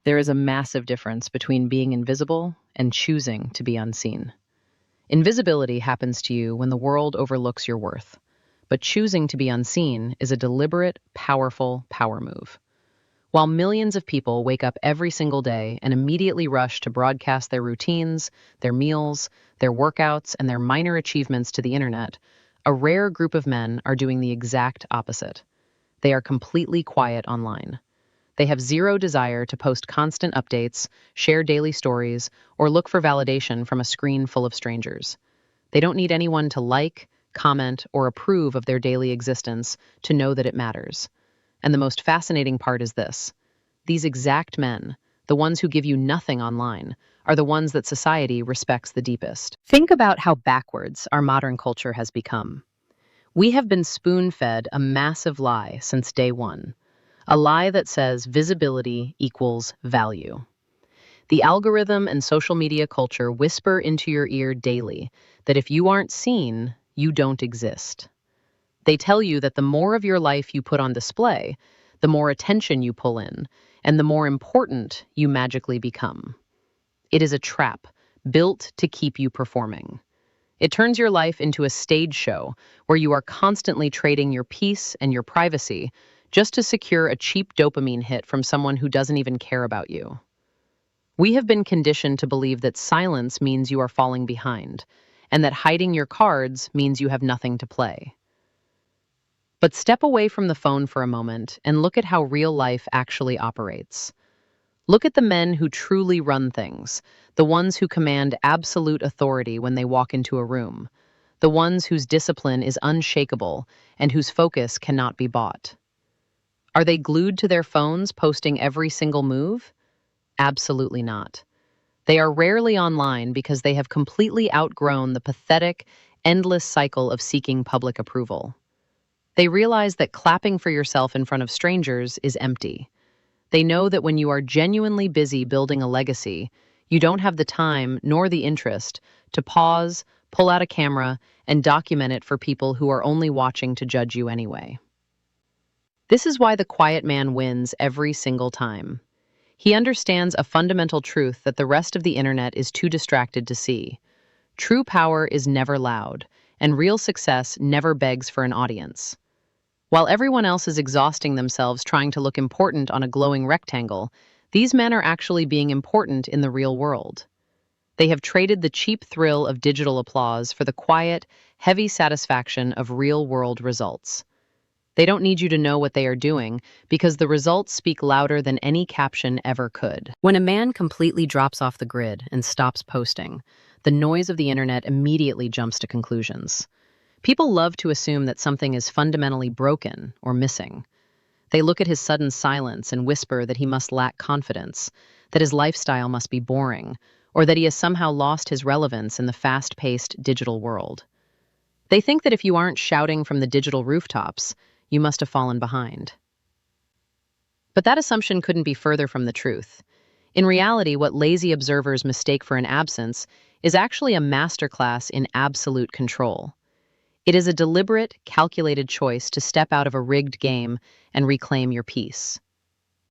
There is a massive difference between being invisible and choosing to be unseen. Invisibility happens to you when the world overlooks your worth, but choosing to be unseen is a deliberate, powerful power move. While millions of people wake up every single day and immediately rush to broadcast their routines, their meals, their workouts, and their minor achievements to the internet, a rare group of men are doing the exact opposite. They are completely quiet online. They have zero desire to post constant updates, share daily stories, or look for validation from a screen full of strangers. They don't need anyone to like, comment, or approve of their daily existence to know that it matters. And the most fascinating part is this. These exact men, the ones who give you nothing online, are the ones that society respects the deepest. Think about how backwards our modern culture has become. We have been spoon-fed a massive lie since day one. A lie that says visibility equals value. The algorithm and social media culture whisper into your ear daily that if you aren't seen, you don't exist. They tell you that the more of your life you put on display, the more attention you pull in, and the more important you magically become. It is a trap built to keep you performing. It turns your life into a stage show where you are constantly trading your peace and your privacy just to secure a cheap dopamine hit from someone who doesn't even care about you. We have been conditioned to believe that silence means you are falling behind, and that hiding your cards means you have nothing to play. But step away from the phone for a moment and look at how real life actually operates. Look at the men who truly run things, the ones who command absolute authority when they walk into a room, the ones whose discipline is unshakable and whose focus cannot be bought. Are they glued to their phones, posting every single move? Absolutely not. They are rarely online because they have completely outgrown the pathetic, endless cycle of seeking public approval. They realize that clapping for yourself in front of strangers is empty. They know that when you are genuinely busy building a legacy, you don't have the time nor the interest to pause, pull out a camera, and document it for people who are only watching to judge you anyway. This is why the quiet man wins every single time. He understands a fundamental truth that the rest of the internet is too distracted to see. True power is never loud, and real success never begs for an audience. While everyone else is exhausting themselves trying to look important on a glowing rectangle, these men are actually being important in the real world. They have traded the cheap thrill of digital applause for the quiet, heavy satisfaction of real-world results. They don't need you to know what they are doing because the results speak louder than any caption ever could. When a man completely drops off the grid and stops posting, the noise of the internet immediately jumps to conclusions. People love to assume that something is fundamentally broken or missing. They look at his sudden silence and whisper that he must lack confidence, that his lifestyle must be boring, or that he has somehow lost his relevance in the fast-paced digital world. They think that if you aren't shouting from the digital rooftops, you must have fallen behind. But that assumption couldn't be further from the truth. In reality, what lazy observers mistake for an absence is actually a masterclass in absolute control. It is a deliberate, calculated choice to step out of a rigged game and reclaim your peace.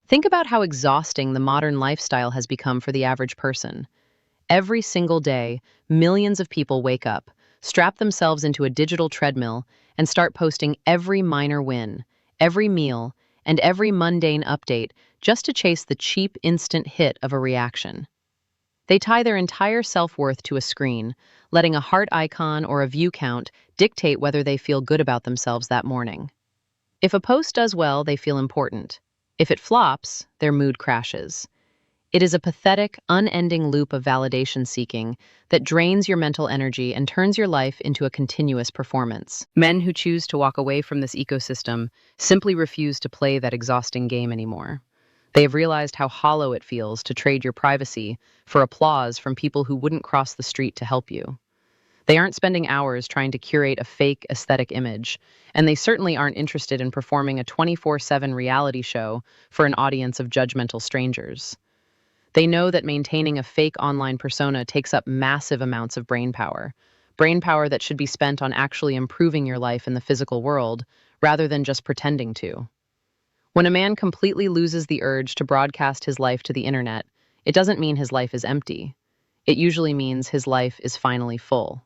Think about how exhausting the modern lifestyle has become for the average person. Every single day, millions of people wake up, strap themselves into a digital treadmill, and start posting every minor win, every meal, and every mundane update just to chase the cheap instant hit of a reaction. They tie their entire self-worth to a screen, letting a heart icon or a view count dictate whether they feel good about themselves that morning. If a post does well, they feel important. If it flops, their mood crashes. It is a pathetic, unending loop of validation seeking that drains your mental energy and turns your life into a continuous performance. Men who choose to walk away from this ecosystem simply refuse to play that exhausting game anymore. They have realized how hollow it feels to trade your privacy for applause from people who wouldn't cross the street to help you. They aren't spending hours trying to curate a fake aesthetic image, and they certainly aren't interested in performing a 24/7 reality show for an audience of judgmental strangers. They know that maintaining a fake online persona takes up massive amounts of brain power that should be spent on actually improving your life in the physical world rather than just pretending to. When a man completely loses the urge to broadcast his life to the internet, it doesn't mean his life is empty. It usually means his life is finally full.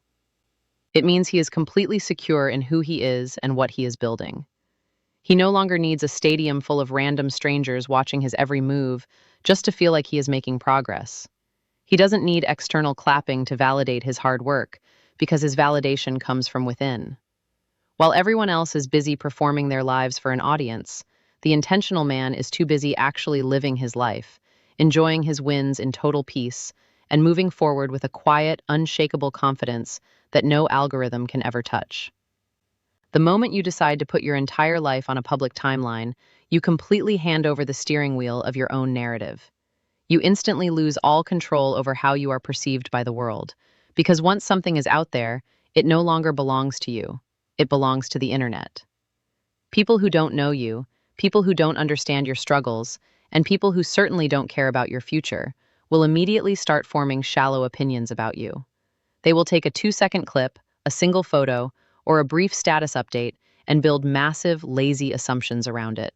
It means he is completely secure in who he is and what he is building. He no longer needs a stadium full of random strangers watching his every move just to feel like he is making progress. He doesn't need external clapping to validate his hard work because his validation comes from within. While everyone else is busy performing their lives for an audience, the intentional man is too busy actually living his life, enjoying his wins in total peace, and moving forward with a quiet, unshakable confidence that no algorithm can ever touch. The moment you decide to put your entire life on a public timeline, you completely hand over the steering wheel of your own narrative. You instantly lose all control over how you are perceived by the world, because once something is out there, it no longer belongs to you. It belongs to the internet. People who don't know you, people who don't understand your struggles, and people who certainly don't care about your future will immediately start forming shallow opinions about you. They will take a 2-second clip, a single photo, or a brief status update and build massive, lazy assumptions around it.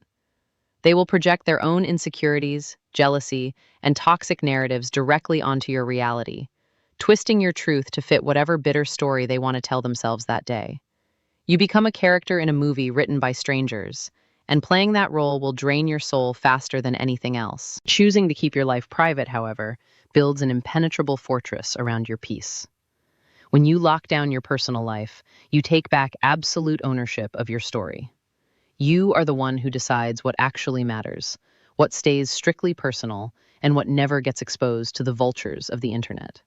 They will project their own insecurities, jealousy, and toxic narratives directly onto your reality, twisting your truth to fit whatever bitter story they want to tell themselves that day. You become a character in a movie written by strangers, and playing that role will drain your soul faster than anything else. Choosing to keep your life private, however, builds an impenetrable fortress around your peace. When you lock down your personal life, you take back absolute ownership of your story. You are the one who decides what actually matters, what stays strictly personal, and what never gets exposed to the vultures of the internet.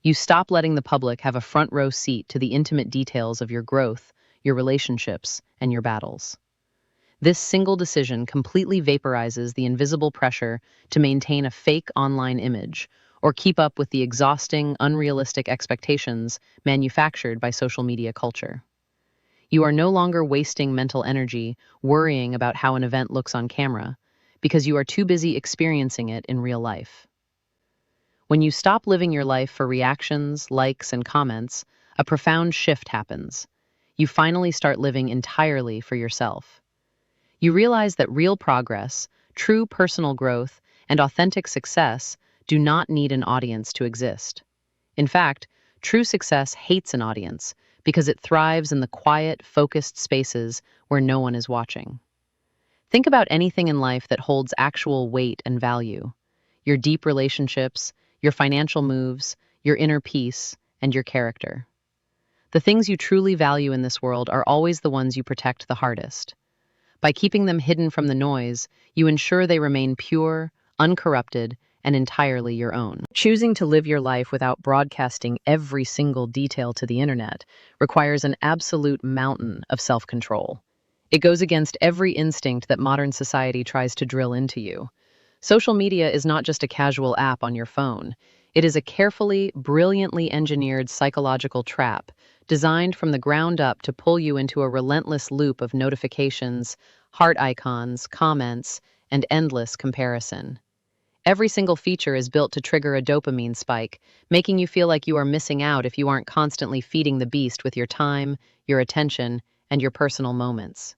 You stop letting the public have a front row seat to the intimate details of your growth, your relationships, and your battles. This single decision completely vaporizes the invisible pressure to maintain a fake online image or keep up with the exhausting, unrealistic expectations manufactured by social media culture. You are no longer wasting mental energy worrying about how an event looks on camera because you are too busy experiencing it in real life. When you stop living your life for reactions, likes, and comments, a profound shift happens. You finally start living entirely for yourself. You realize that real progress, true personal growth, and authentic success do not need an audience to exist. In fact, true success hates an audience because it thrives in the quiet, focused spaces where no one is watching. Think about anything in life that holds actual weight and value. Your deep relationships, your financial moves, your inner peace, and your character. The things you truly value in this world are always the ones you protect the hardest. By keeping them hidden from the noise, you ensure they remain pure, uncorrupted, and entirely your own. Choosing to live your life without broadcasting every single detail to the internet requires an absolute mountain of self-control. It goes against every instinct that modern society tries to drill into you. Social media is not just a casual app on your phone. It is a carefully, brilliantly engineered psychological trap designed from the ground up to pull you into a relentless loop of notifications, heart icons, comments, and endless comparison. Every single feature is built to trigger a dopamine spike, making you feel like you are missing out if you aren't constantly feeding the beast with your time, your attention, and your personal moments.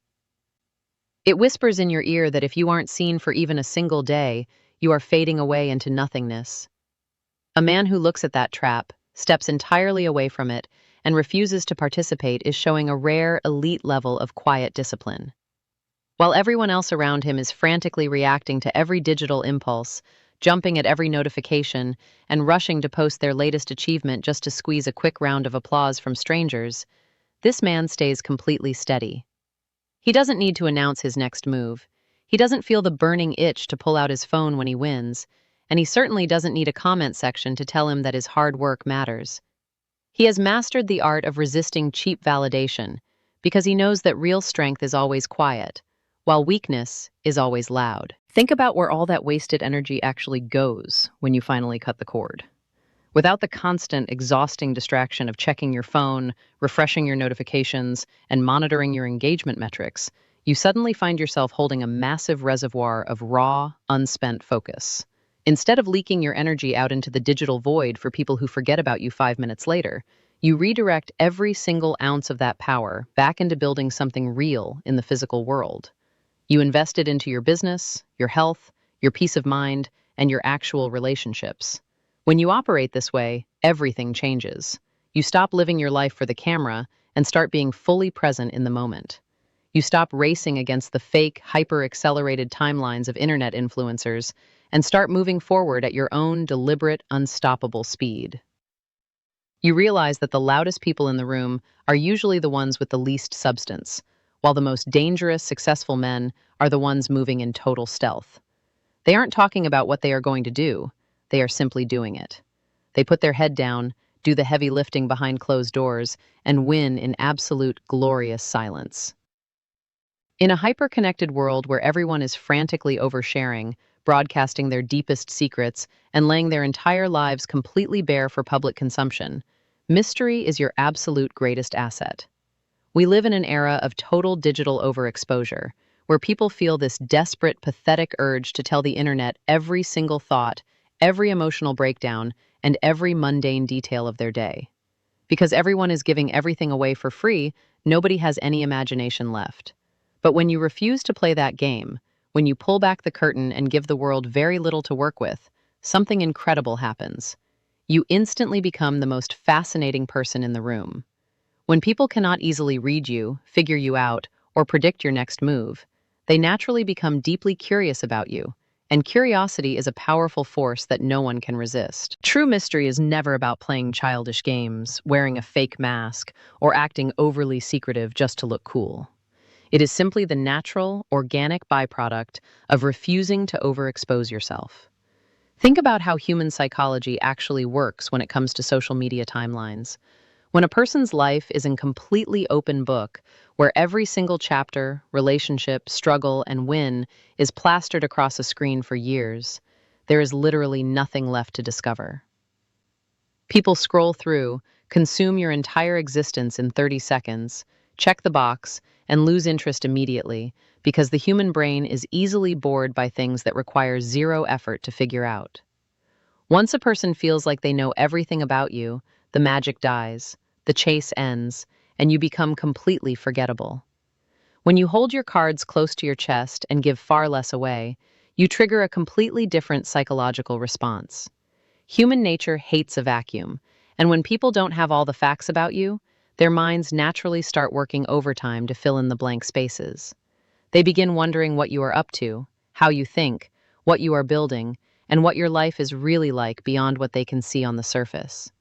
It whispers in your ear that if you aren't seen for even a single day, you are fading away into nothingness. A man who looks at that trap, steps entirely away from it, and refuses to participate is showing a rare, elite level of quiet discipline. While everyone else around him is frantically reacting to every digital impulse, jumping at every notification, and rushing to post their latest achievement just to squeeze a quick round of applause from strangers, this man stays completely steady. He doesn't need to announce his next move. He doesn't feel the burning itch to pull out his phone when he wins, and he certainly doesn't need a comment section to tell him that his hard work matters. He has mastered the art of resisting cheap validation because he knows that real strength is always quiet, while weakness is always loud. Think about where all that wasted energy actually goes when you finally cut the cord. Without the constant, exhausting distraction of checking your phone, refreshing your notifications, and monitoring your engagement metrics, you suddenly find yourself holding a massive reservoir of raw, unspent focus. Instead of leaking your energy out into the digital void for people who forget about you 5 minutes later, you redirect every single ounce of that power back into building something real in the physical world. You invest it into your business, your health, your peace of mind, and your actual relationships. When you operate this way, everything changes. You stop living your life for the camera and start being fully present in the moment. You stop racing against the fake, hyper-accelerated timelines of internet influencers and start moving forward at your own deliberate, unstoppable speed. You realize that the loudest people in the room are usually the ones with the least substance, while the most dangerous, successful men are the ones moving in total stealth. They aren't talking about what they are going to do, they are simply doing it. They put their head down, do the heavy lifting behind closed doors, and win in absolute glorious silence. In a hyper-connected world where everyone is frantically oversharing, broadcasting their deepest secrets, and laying their entire lives completely bare for public consumption, mystery is your absolute greatest asset. We live in an era of total digital overexposure, where people feel this desperate, pathetic urge to tell the internet every single thought, every emotional breakdown, and every mundane detail of their day. Because everyone is giving everything away for free, nobody has any imagination left. But when you refuse to play that game, when you pull back the curtain and give the world very little to work with, something incredible happens. You instantly become the most fascinating person in the room. When people cannot easily read you, figure you out, or predict your next move, they naturally become deeply curious about you, and curiosity is a powerful force that no one can resist. True mystery is never about playing childish games, wearing a fake mask, or acting overly secretive just to look cool. It is simply the natural, organic byproduct of refusing to overexpose yourself. Think about how human psychology actually works when it comes to social media timelines. When a person's life is a completely open book, where every single chapter, relationship, struggle, and win is plastered across a screen for years, there is literally nothing left to discover. People scroll through, consume your entire existence in 30 seconds, check the box, and lose interest immediately because the human brain is easily bored by things that require zero effort to figure out. Once a person feels like they know everything about you, the magic dies, the chase ends, and you become completely forgettable. When you hold your cards close to your chest and give far less away, you trigger a completely different psychological response. Human nature hates a vacuum, and when people don't have all the facts about you, their minds naturally start working overtime to fill in the blank spaces. They begin wondering what you are up to, how you think, what you are building, and what your life is really like beyond what they can see on the surface.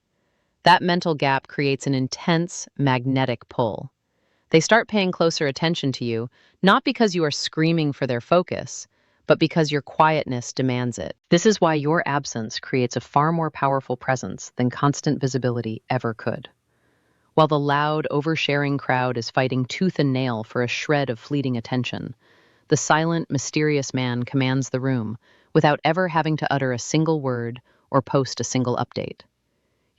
That mental gap creates an intense, magnetic pull. They start paying closer attention to you, not because you are screaming for their focus, but because your quietness demands it. This is why your absence creates a far more powerful presence than constant visibility ever could. While the loud, oversharing crowd is fighting tooth and nail for a shred of fleeting attention, the silent, mysterious man commands the room without ever having to utter a single word or post a single update.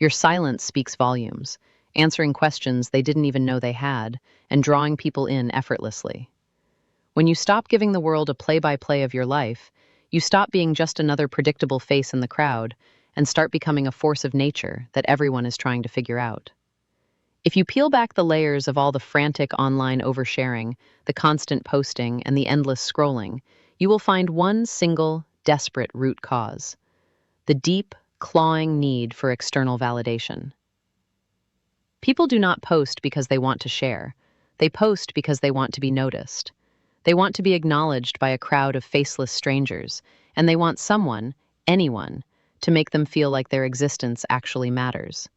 Your silence speaks volumes, answering questions they didn't even know they had, and drawing people in effortlessly. When you stop giving the world a play-by-play of your life, you stop being just another predictable face in the crowd and start becoming a force of nature that everyone is trying to figure out. If you peel back the layers of all the frantic online oversharing, the constant posting, and the endless scrolling, you will find one single, desperate root cause: the deep, clawing need for external validation. People do not post because they want to share. They post because they want to be noticed. They want to be acknowledged by a crowd of faceless strangers, and they want someone, anyone, to make them feel like their existence actually matters.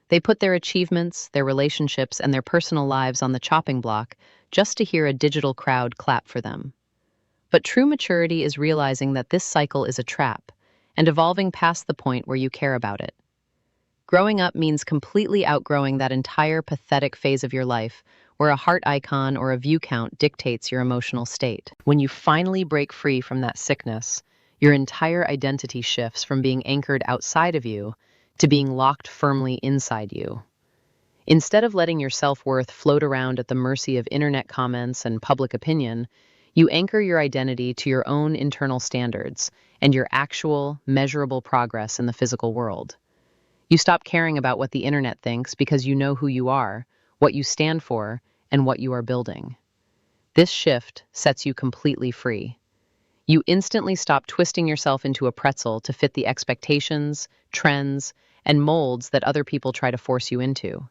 They put their achievements, their relationships, and their personal lives on the chopping block just to hear a digital crowd clap for them. But true maturity is realizing that this cycle is a trap and evolving past the point where you care about it. Growing up means completely outgrowing that entire pathetic phase of your life where a heart icon or a view count dictates your emotional state. When you finally break free from that sickness, your entire identity shifts from being anchored outside of you to being locked firmly inside you. Instead of letting your self-worth float around at the mercy of internet comments and public opinion, you anchor your identity to your own internal standards and your actual, measurable progress in the physical world. You stop caring about what the internet thinks because you know who you are, what you stand for, and what you are building. This shift sets you completely free. You instantly stop twisting yourself into a pretzel to fit the expectations, trends, and molds that other people try to force you into.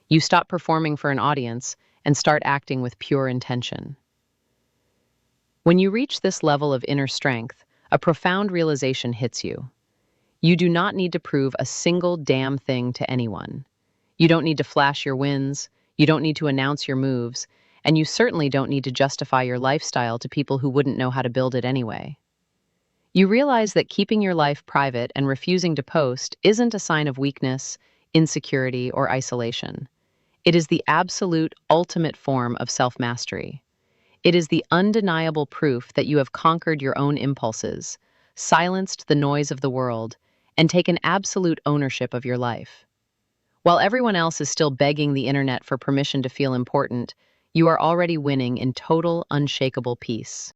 You stop performing for an audience and start acting with pure intention. When you reach this level of inner strength, a profound realization hits you. You do not need to prove a single damn thing to anyone. You don't need to flash your wins, you don't need to announce your moves, and you certainly don't need to justify your lifestyle to people who wouldn't know how to build it anyway. You realize that keeping your life private and refusing to post isn't a sign of weakness, insecurity, or isolation. It is the absolute ultimate form of self-mastery. It is the undeniable proof that you have conquered your own impulses, silenced the noise of the world, and taken absolute ownership of your life. While everyone else is still begging the internet for permission to feel important, you are already winning in total, unshakable peace.